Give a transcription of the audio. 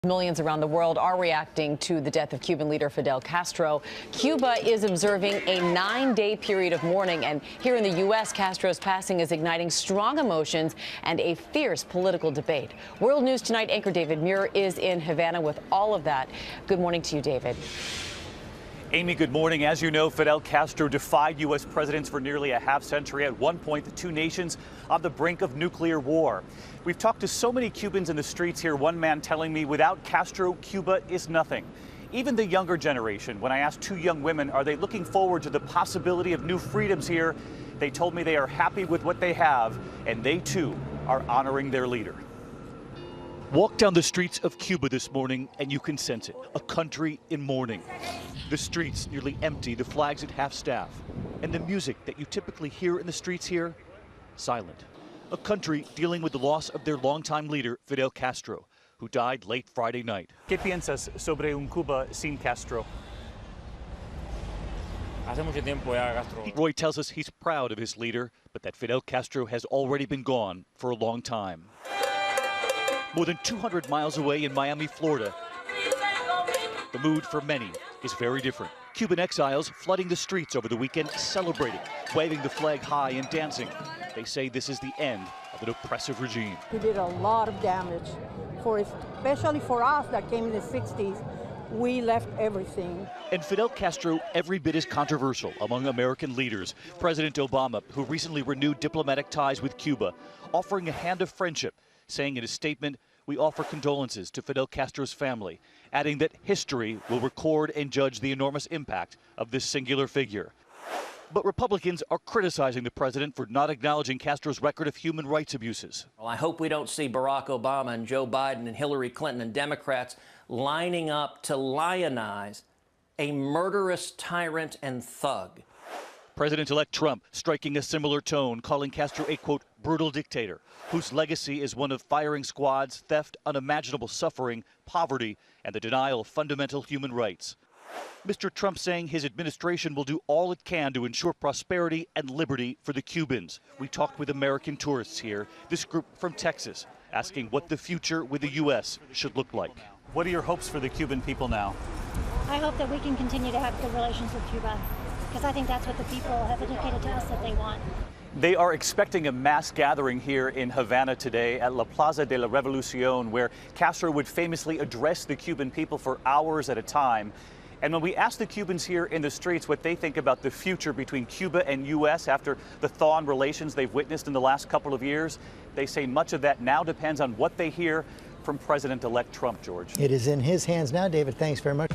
Millions around the world are reacting to the death of Cuban leader Fidel Castro. Cuba is observing a 9-day period of mourning, and here in the U.S., Castro's passing is igniting strong emotions and a fierce political debate. World News Tonight anchor David Muir is in Havana with all of that. Good morning to you, David. Amy, good morning. As you know, Fidel Castro defied U.S. presidents for nearly a half-century. At one point, the two nations on the brink of nuclear war. We've talked to so many Cubans in the streets here, one man telling me without Castro, Cuba is nothing. Even the younger generation, when I asked two young women, are they looking forward to the possibility of new freedoms here, they told me they are happy with what they have, and they too are honoring their leader. Walk down the streets of Cuba this morning and you can sense it, a country in mourning. The streets nearly empty, the flags at half-staff, and the music that you typically hear in the streets here, silent. A country dealing with the loss of their longtime leader, Fidel Castro, who died late Friday night. ¿Qué piensas sobre un Cuba sin Castro? Roy tells us he's proud of his leader, but that Fidel Castro has already been gone for a long time. More than 200 miles away in Miami, Florida, the mood for many is very different. Cuban exiles flooding the streets over the weekend, celebrating, waving the flag high and dancing. They say this is the end of an oppressive regime. He did a lot of damage, especially for us that came in the 60s. We left everything. And Fidel Castro every bit as controversial among American leaders. President Obama, who recently renewed diplomatic ties with Cuba, offering a hand of friendship, saying in a statement, "We offer condolences to Fidel Castro's family," adding that history will record and judge the enormous impact of this singular figure. But Republicans are criticizing the president for not acknowledging Castro's record of human rights abuses. Well, I hope we don't see Barack Obama and Joe Biden and Hillary Clinton and Democrats lining up to lionize a murderous tyrant and thug. President-elect Trump striking a similar tone, calling Castro a, quote, brutal dictator, whose legacy is one of firing squads, theft, unimaginable suffering, poverty, and the denial of fundamental human rights. Mr. Trump saying his administration will do all it can to ensure prosperity and liberty for the Cubans. We talked with American tourists here, this group from Texas, asking what the future with the U.S. should look like. What are your hopes for the Cuban people now? I hope that we can continue to have good relations with Cuba, because I think that's what the people have indicated to us that they want. They are expecting a mass gathering here in Havana today at La Plaza de la Revolucion, where Castro would famously address the Cuban people for hours at a time. And when we ask the Cubans here in the streets what they think about the future between Cuba and U.S. after the thaw in relations they've witnessed in the last couple of years, they say much of that now depends on what they hear from President-elect Trump, George. It is in his hands now, David. Thanks very much.